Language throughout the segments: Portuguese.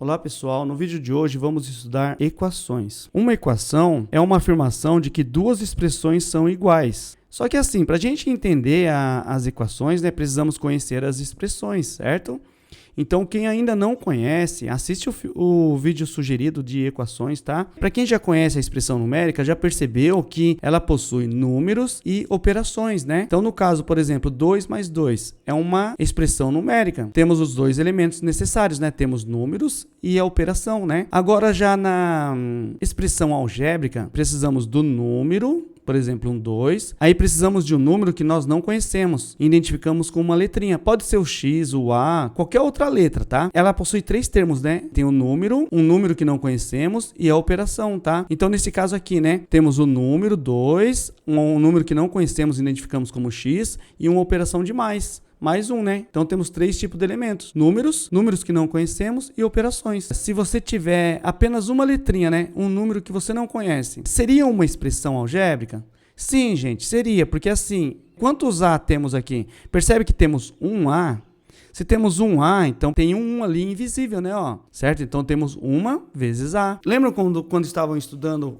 Olá pessoal, no vídeo de hoje vamos estudar equações. Uma equação é uma afirmação de que duas expressões são iguais. Só que assim, para a gente entender as equações, precisamos conhecer as expressões, certo? Então, quem ainda não conhece, assiste o vídeo sugerido de equações, tá? Para quem já conhece a expressão numérica, já percebeu que ela possui números e operações, né? Então, no caso, por exemplo, 2 mais 2 é uma expressão numérica. Temos os dois elementos necessários, né? Temos números e a operação, né? Agora, já na expressão algébrica, precisamos do número, por exemplo, um 2. Aí precisamos de um número que nós não conhecemos. Identificamos com uma letrinha. Pode ser o X, o A, qualquer outra letra, tá? Ela possui três termos, né? Tem o número, um número que não conhecemos e a operação, tá? Então, nesse caso aqui, né? Temos o número 2, um número que não conhecemos, identificamos como X, e uma operação de mais um, né? Então temos três tipos de elementos: números que não conhecemos e operações. Se você tiver apenas uma letrinha, né? Um número que você não conhece, seria uma expressão algébrica? Sim, gente, seria, porque assim, quantos A temos aqui? Percebe que temos um A? Se temos um A, então tem um ali invisível, né? Ó, certo? Então temos uma vezes A. Lembram quando estavam estudando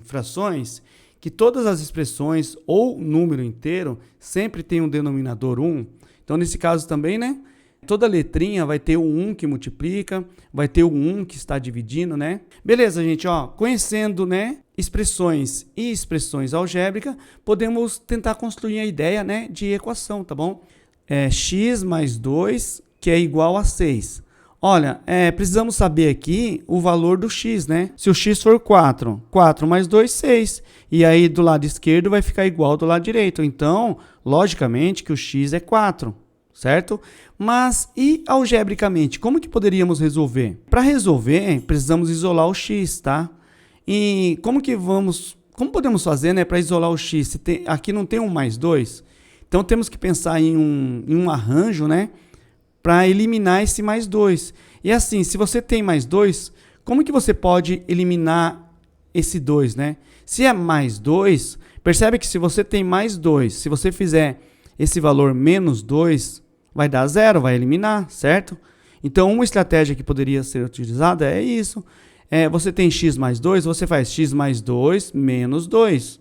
frações? Que todas as expressões ou número inteiro sempre tem um denominador 1. Então, nesse caso também, né? Toda letrinha vai ter o 1 que multiplica, vai ter o 1 que está dividindo, né? Beleza, gente, ó, conhecendo, né, expressões e expressões algébricas, podemos tentar construir a ideia, né, de equação, tá bom? X mais 2, que é igual a 6. Olha, precisamos saber aqui o valor do x, né? Se o x for 4, 4 mais 2, 6. E aí, do lado esquerdo vai ficar igual do lado direito. Então, logicamente que o x é 4, certo? Mas, e algebricamente, como que poderíamos resolver? Para resolver, precisamos isolar o x, tá? E como podemos fazer, né, para isolar o x? Aqui não tem um mais 2. Então, temos que pensar em um arranjo, né, para eliminar esse mais 2. E assim, se você tem mais 2, como que você pode eliminar esse 2, né? Se é mais 2, percebe que se você tem mais 2, se você fizer esse valor menos 2, vai dar 0, vai eliminar, certo? Então, uma estratégia que poderia ser utilizada é isso. Você tem x mais 2, você faz x mais 2 menos 2.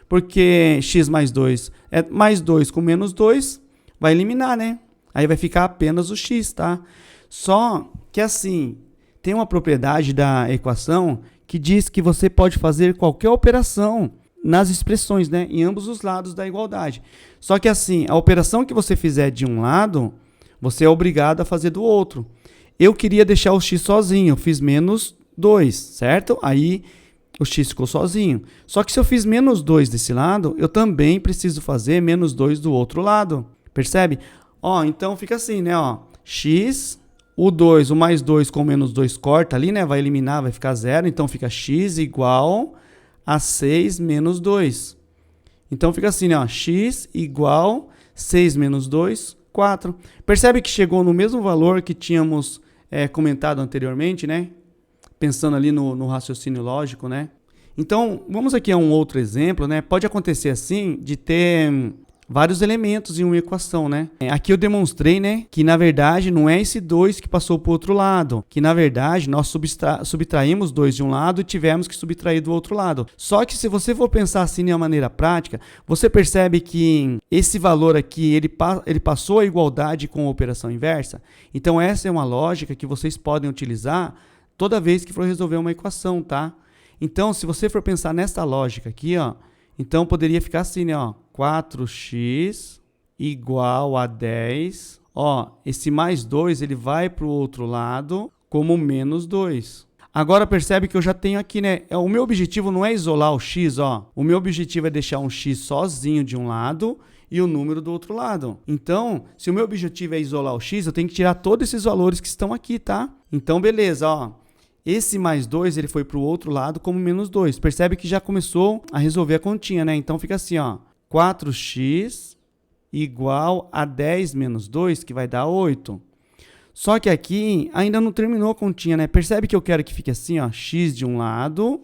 Porque x mais 2 é mais 2 com menos 2, vai eliminar, né? Aí vai ficar apenas o x, tá? Só que assim, tem uma propriedade da equação que diz que você pode fazer qualquer operação nas expressões, né? Em ambos os lados da igualdade. Só que assim, a operação que você fizer de um lado, você é obrigado a fazer do outro. Eu queria deixar o x sozinho, eu fiz menos 2, certo? Aí o x ficou sozinho. Só que se eu fiz menos 2 desse lado, eu também preciso fazer menos 2 do outro lado. Percebe? Ó, então fica assim, né, ó, x, o mais 2 com menos 2 corta ali, né, vai eliminar, vai ficar 0, então fica x igual a 6 menos 2. Então fica assim, né, ó, x igual 6 menos 2, 4. Percebe que chegou no mesmo valor que tínhamos comentado anteriormente, né, pensando ali no raciocínio lógico, né. Então, vamos aqui a um outro exemplo, né, pode acontecer assim, de ter vários elementos em uma equação, né? Aqui eu demonstrei, né, que na verdade não é esse 2 que passou para o outro lado, que na verdade nós subtraímos 2 de um lado e tivemos que subtrair do outro lado. Só que se você for pensar assim de uma maneira prática, você percebe que esse valor aqui, ele passou a igualdade com a operação inversa. Então essa é uma lógica que vocês podem utilizar toda vez que for resolver uma equação, tá? Então, se você for pensar nessa lógica aqui, ó, então poderia ficar assim, né, ó, 4x igual a 10. Ó, esse mais 2 ele vai para o outro lado como menos 2. Agora percebe que eu já tenho aqui, né? O meu objetivo não é isolar o x, ó. O meu objetivo é deixar um x sozinho de um lado e o número do outro lado. Então, se o meu objetivo é isolar o x, eu tenho que tirar todos esses valores que estão aqui, tá? Então, beleza, ó. Esse mais 2 ele foi para o outro lado como menos 2. Percebe que já começou a resolver a continha, né? Então fica assim, ó. 4x igual a 10 menos 2, que vai dar 8. Só que aqui ainda não terminou a continha, né? Percebe que eu quero que fique assim, ó, x de um lado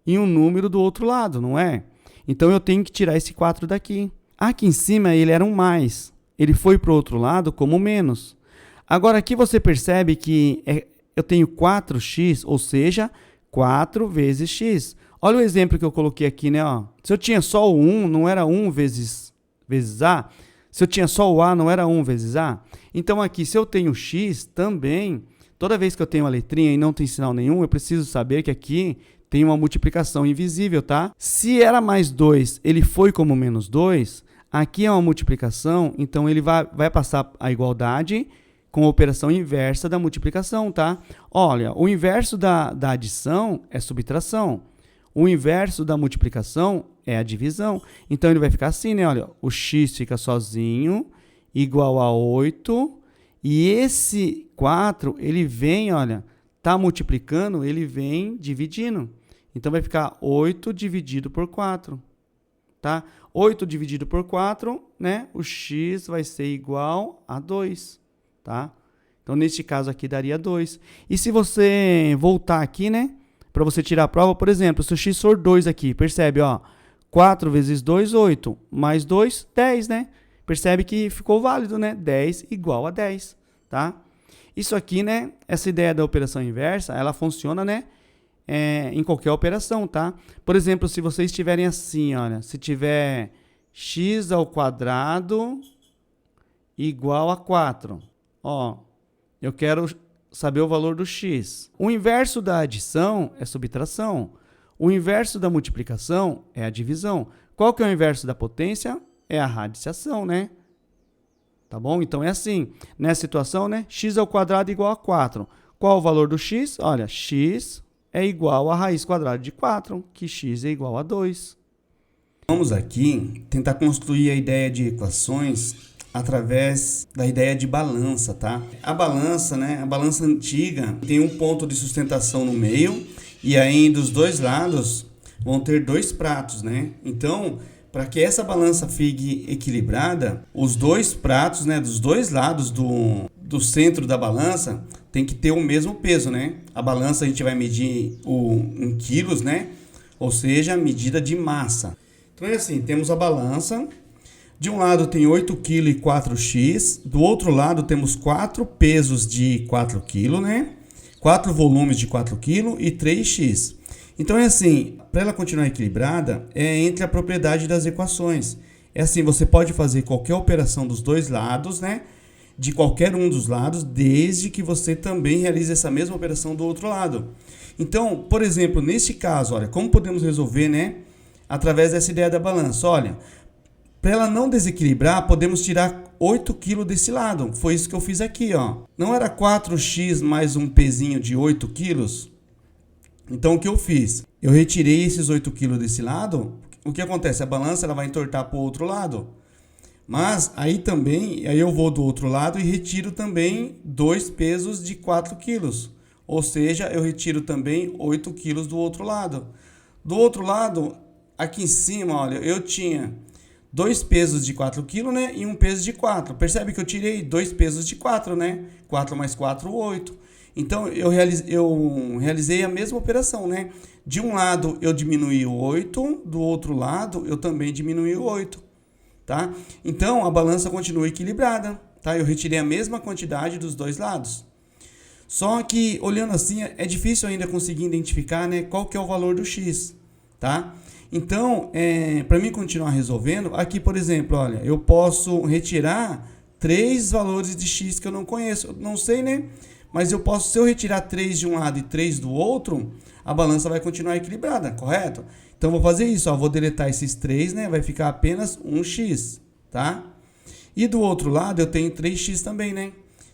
e um número do outro lado, não é? Então eu tenho que tirar esse 4 daqui. Aqui em cima ele era um mais. Ele foi para o outro lado como menos. Agora aqui você percebe que eu tenho 4x, ou seja, 4 vezes x. Olha o exemplo que eu coloquei aqui, né? Ó. Se eu tinha só o 1, não era 1 vezes A. Se eu tinha só o A, não era 1 vezes A. Então, aqui, se eu tenho x, também, toda vez que eu tenho uma letrinha e não tem sinal nenhum, eu preciso saber que aqui tem uma multiplicação invisível, tá? Se era mais 2, ele foi como menos 2, aqui é uma multiplicação, então ele vai passar a igualdade com a operação inversa da multiplicação, tá? Olha, o inverso da adição é subtração. O inverso da multiplicação é a divisão. Então, ele vai ficar assim, né? Olha, o x fica sozinho, igual a 8. E esse 4, ele vem, olha, tá multiplicando, ele vem dividindo. Então, vai ficar 8 dividido por 4, tá? 8 dividido por 4, né? O x vai ser igual a 2, tá? Então, neste caso aqui, daria 2. E se você voltar aqui, né? Para você tirar a prova, por exemplo, se o x for 2 aqui, percebe, ó, 4 vezes 2, 8, mais 2, 10, né? Percebe que ficou válido, né? 10 igual a 10, tá? Isso aqui, né? Essa ideia da operação inversa, ela funciona, né? Em qualquer operação, tá? Por exemplo, se vocês tiverem assim, olha, se tiver x ao quadrado igual a 4, ó, eu quero saber o valor do x. O inverso da adição é subtração. O inverso da multiplicação é a divisão. Qual que é o inverso da potência? É a radiciação, né? Tá bom? Então, é assim. Nessa situação, né? X ao quadrado igual a 4. Qual o valor do x? Olha, x é igual a raiz quadrada de 4, que x é igual a 2. Vamos aqui tentar construir a ideia de equações através da ideia de balança, tá? A balança, né? A balança antiga tem um ponto de sustentação no meio e aí dos dois lados vão ter 2 pratos, né? Então, para que essa balança fique equilibrada, os 2 pratos, né, dos dois lados do centro da balança tem que ter o mesmo peso, né? A balança a gente vai medir em quilos, né? Ou seja, a medida de massa. Então é assim, temos a balança. De um lado tem 8 kg e 4x, do outro lado temos 4 pesos de 4 kg, né? 4 volumes de 4 kg e 3x. Então é assim, para ela continuar equilibrada, é entre a propriedade das equações. É assim, você pode fazer qualquer operação dos dois lados, né? De qualquer um dos lados, desde que você também realize essa mesma operação do outro lado. Então, por exemplo, neste caso, olha, como podemos resolver, né? Através dessa ideia da balança, olha. Para ela não desequilibrar, podemos tirar 8 kg desse lado. Foi isso que eu fiz aqui, ó. Não era 4x mais um pezinho de 8 kg? Então, o que eu fiz? Eu retirei esses 8 kg desse lado. O que acontece? A balança ela vai entortar para o outro lado. Mas aí também, aí eu vou do outro lado e retiro também 2 pesos de 4 kg. Ou seja, eu retiro também 8 kg do outro lado. Do outro lado, aqui em cima, olha, eu tinha 2 pesos de 4 kg, né? E um peso de 4. Percebe que eu tirei 2 pesos de 4, né? 4 mais 4, 8. Então, eu realizei a mesma operação, né? De um lado, eu diminuí o 8. Do outro lado, eu também diminuí o 8. Tá? Então, a balança continua equilibrada. Tá? Eu retirei a mesma quantidade dos dois lados. Só que, olhando assim, é difícil ainda conseguir identificar, né, qual que é o valor do x. Tá? Então, para mim continuar resolvendo, aqui, por exemplo, olha, eu posso retirar 3 valores de x que eu não conheço. Eu não sei, né? Mas eu posso, se eu retirar 3 de um lado e 3 do outro, a balança vai continuar equilibrada, correto? Então, vou fazer isso, ó, vou deletar esses 3, né? Vai ficar apenas 1x, tá? E do outro lado, eu tenho 3x também, né?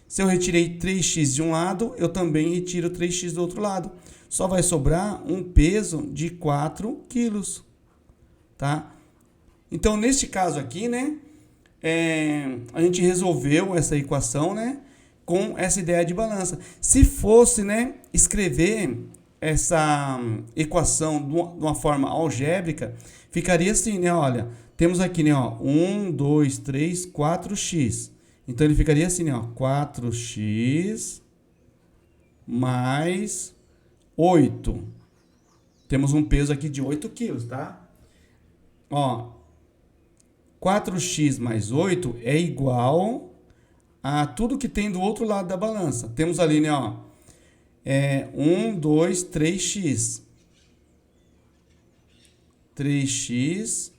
Se eu retirei 3x de um lado, eu também retiro 3x do outro lado. Só vai sobrar um peso de 4 quilos, tá? Então, neste caso aqui, né, a gente resolveu essa equação, né, com essa ideia de balança. Se fosse, né, escrever essa equação de uma forma algébrica, ficaria assim, né, olha, temos aqui, né, ó, 1, 2, 3, 4x. Então, ele ficaria assim, né, ó, 4x mais 8. Temos um peso aqui de 8 quilos, tá? Ó, 4x mais 8 é igual a tudo que tem do outro lado da balança. Temos ali, né, ó, é 1, 2, 3x. 3x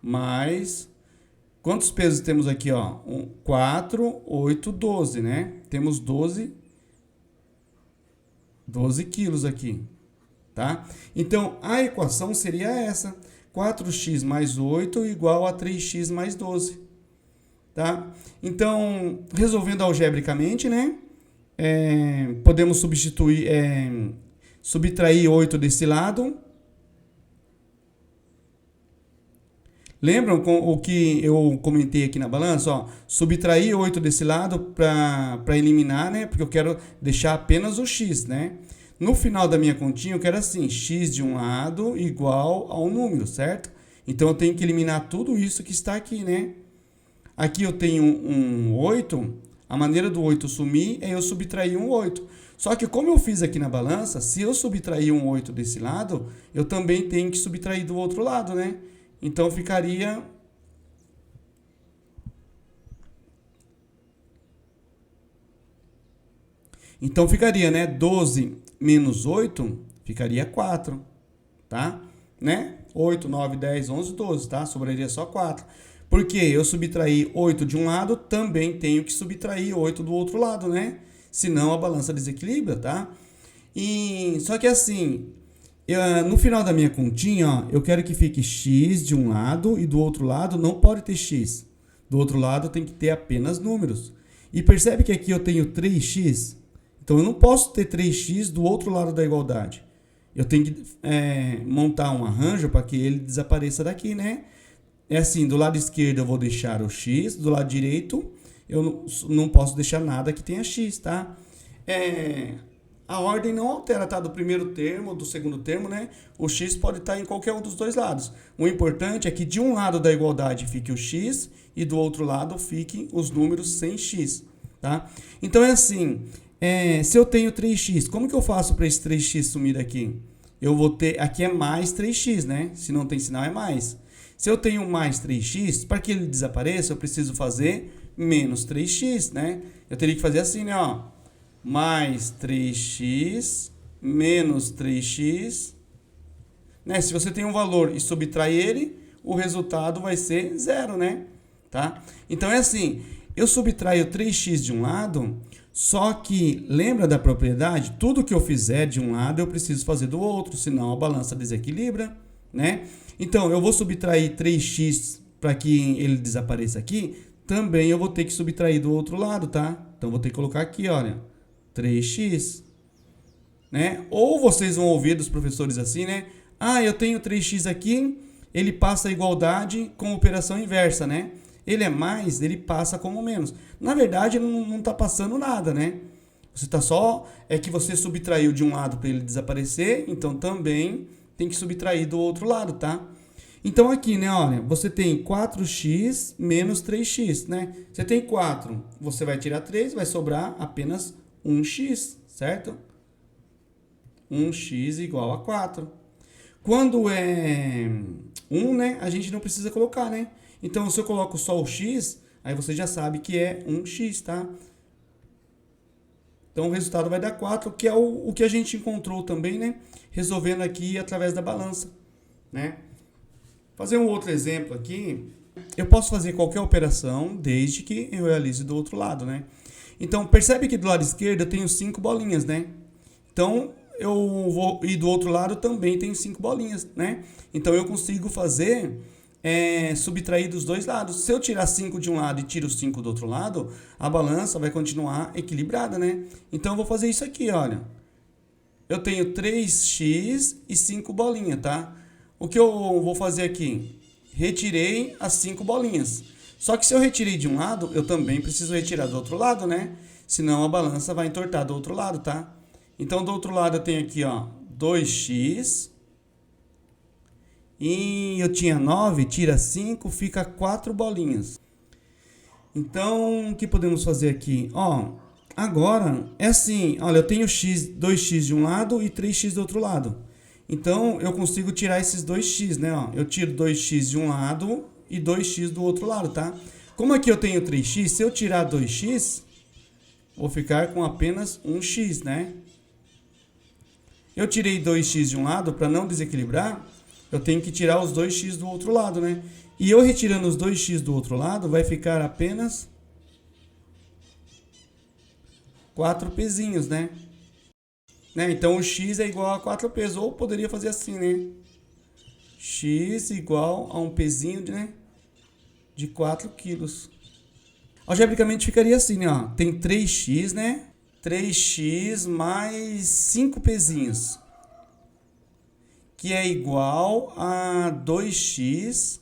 mais... Quantos pesos temos aqui, ó? 4, 8, 12, né? Temos 12 quilos aqui, tá? Então, a equação seria essa. 4x mais 8 igual a 3x mais 12, tá? Então, resolvendo algebricamente, né? Podemos subtrair 8 desse lado. Lembram o que eu comentei aqui na balança? Ó, subtrair 8 desse lado para eliminar, né? Porque eu quero deixar apenas o x, né? No final da minha continha, eu quero assim, x de um lado igual ao número, certo? Então, eu tenho que eliminar tudo isso que está aqui, né? Aqui eu tenho um 8, a maneira do 8 sumir é eu subtrair um 8. Só que como eu fiz aqui na balança, se eu subtrair um 8 desse lado, eu também tenho que subtrair do outro lado, né? Então, ficaria... né? 12 menos 8 ficaria 4, tá? Né? 8, 9, 10, 11, 12, tá? Sobraria só 4. Porque eu subtrair 8 de um lado, também tenho que subtrair 8 do outro lado, né? Senão a balança desequilibra, tá? Só que assim... no final da minha continha, ó, eu quero que fique x de um lado e do outro lado não pode ter x. Do outro lado tem que ter apenas números. E percebe que aqui eu tenho 3x? Então, eu não posso ter 3x do outro lado da igualdade. Eu tenho que montar um arranjo para que ele desapareça daqui, né? É assim, do lado esquerdo eu vou deixar o x, do lado direito eu não posso deixar nada que tenha x, tá? A ordem não altera, tá? Do primeiro termo, do segundo termo, né? O x pode estar em qualquer um dos dois lados. O importante é que de um lado da igualdade fique o x e do outro lado fiquem os números sem x, tá? Então, é assim, se eu tenho 3x, como que eu faço para esse 3x sumir daqui? Eu vou ter, aqui é mais 3x, né? Se não tem sinal, é mais. Se eu tenho mais 3x, para que ele desapareça, eu preciso fazer menos 3x, né? Eu teria que fazer assim, né? Ó, mais 3x menos 3x. Né? Se você tem um valor e subtrai ele, o resultado vai ser zero, né? Tá? Então, é assim, eu subtraio 3x de um lado, só que, lembra da propriedade? Tudo que eu fizer de um lado, eu preciso fazer do outro, senão a balança desequilibra, né? Então, eu vou subtrair 3x para que ele desapareça aqui, também eu vou ter que subtrair do outro lado, tá? Então, vou ter que colocar aqui, olha, 3x, né? Ou vocês vão ouvir dos professores assim, né? Ah, eu tenho 3x aqui, ele passa a igualdade com operação inversa, né? Ele é mais, ele passa como menos. Na verdade, ele não está passando nada, né? Você está só... É que você subtraiu de um lado para ele desaparecer, então também tem que subtrair do outro lado, tá? Então, aqui, né, olha, você tem 4x menos 3x, né? Você tem 4, você vai tirar 3, vai sobrar apenas 1x, certo? 1x igual a 4. Quando é 1, né, a gente não precisa colocar, né? Então, se eu coloco só o x, aí você já sabe que é 1x, tá? Então, o resultado vai dar 4, que é o que a gente encontrou também, né? Resolvendo aqui através da balança, né? Fazer um outro exemplo aqui. Eu posso fazer qualquer operação desde que eu realize do outro lado, né? Então, percebe que do lado esquerdo eu tenho 5 bolinhas, né? Então, eu vou... E do outro lado também tenho 5 bolinhas, né? Então, eu consigo fazer... subtrair dos dois lados. Se eu tirar 5 de um lado e tiro 5 do outro lado, a balança vai continuar equilibrada, né? Então, eu vou fazer isso aqui, olha. Eu tenho 3x e 5 bolinhas, tá? O que eu vou fazer aqui? Retirei as 5 bolinhas. Só que se eu retirei de um lado, eu também preciso retirar do outro lado, né? Senão a balança vai entortar do outro lado, tá? Então, do outro lado eu tenho aqui, ó, 2x... E eu tinha 9, tira 5, fica 4 bolinhas. Então, o que podemos fazer aqui? Ó, agora, é assim, olha, eu tenho 2x de um lado e 3x do outro lado. Então, eu consigo tirar esses 2x, né? Ó, eu tiro 2x de um lado e 2x do outro lado, tá? Como aqui eu tenho 3x, se eu tirar 2x, vou ficar com apenas 1x, né? Eu tirei 2x de um lado, para não desequilibrar, eu tenho que tirar os 2x do outro lado, né? E eu retirando os 2x do outro lado, vai ficar apenas 4 pezinhos, né? Então o x é igual a 4 pesos. Ou poderia fazer assim, né? X igual a um pezinho de 4 quilos. Algebricamente ficaria assim, né? Ó, tem 3x, né? 3x mais 5 pezinhos, que é igual a 2x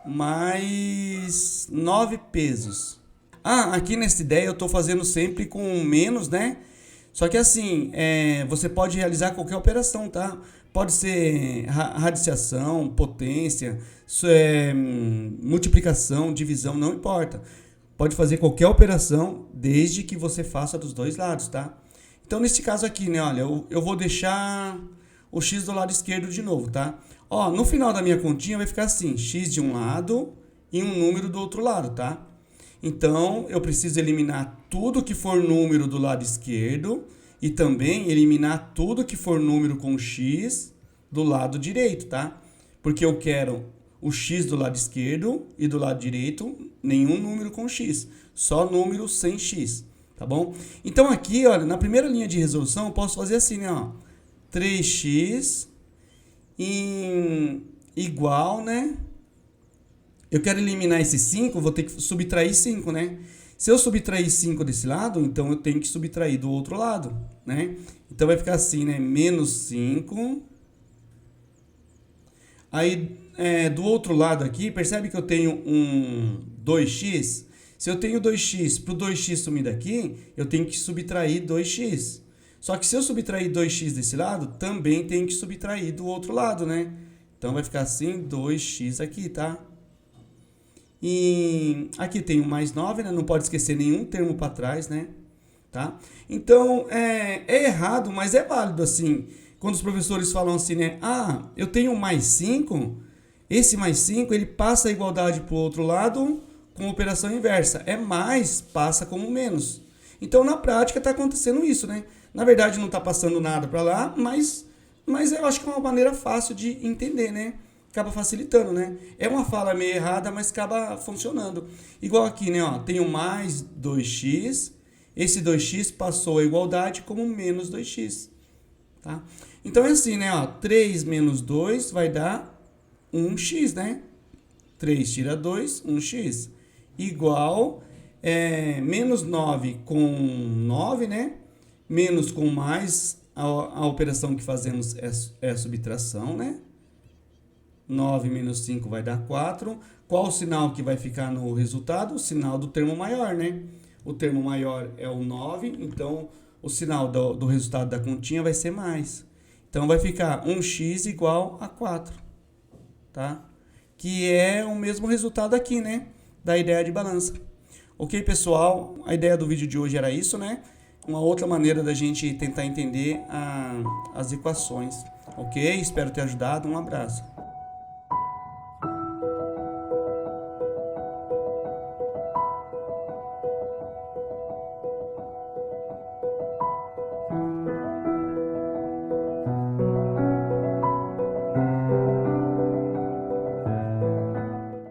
mais 9 pesos. Aqui nessa ideia eu estou fazendo sempre com menos, né? Só que assim, você pode realizar qualquer operação, tá? Pode ser radiciação, potência, multiplicação, divisão, não importa. Pode fazer qualquer operação, desde que você faça dos dois lados, tá? Então, nesse caso aqui, né, olha, eu vou deixar o x do lado esquerdo de novo, tá? Ó, no final da minha continha vai ficar assim, x de um lado e um número do outro lado, tá? Então, eu preciso eliminar tudo que for número do lado esquerdo e também eliminar tudo que for número com x do lado direito, tá? Porque eu quero o x do lado esquerdo e do lado direito nenhum número com x, só número sem x, tá bom? Então aqui, olha, na primeira linha de resolução eu posso fazer assim, né, ó, 3x igual, né? Eu quero eliminar esse 5, vou ter que subtrair 5, né? Se eu subtrair 5 desse lado, então eu tenho que subtrair do outro lado, né? Então vai ficar assim, né? Menos 5. Aí, do outro lado aqui, percebe que eu tenho um 2x? Se eu tenho 2x, para o 2x sumir daqui, eu tenho que subtrair 2x. Só que se eu subtrair 2x desse lado, também tenho que subtrair do outro lado, né? Então vai ficar assim, 2x aqui, tá? E aqui tem o mais 9, né? Não pode esquecer nenhum termo para trás, né? Tá? Então, é errado, mas é válido, assim. Quando os professores falam assim, né? Eu tenho mais 5, esse mais 5, ele passa a igualdade para o outro lado com operação inversa. É mais, passa como menos. Então, na prática, está acontecendo isso, né? Na verdade, não está passando nada para lá, mas eu acho que é uma maneira fácil de entender, né? Acaba facilitando, né? É uma fala meio errada, mas acaba funcionando. Igual aqui, né? Ó, tenho mais 2x, esse 2x passou a igualdade como menos 2x. Tá? Então é assim, né? Ó, 3 menos 2 vai dar 1x, né? 3 tira 2, 1x. Igual, menos 9 com 9, né? Menos com mais, a operação que fazemos é a subtração, né? 9 menos 5 vai dar 4. Qual o sinal que vai ficar no resultado? O sinal do termo maior, né? O termo maior é o 9, então o sinal do resultado da continha vai ser mais. Então vai ficar 1x igual a 4, tá? Que é o mesmo resultado aqui, né? Da ideia de balança. Ok, pessoal? A ideia do vídeo de hoje era isso, né? Uma outra maneira da gente tentar entender as equações. Ok? Espero ter ajudado. Um abraço.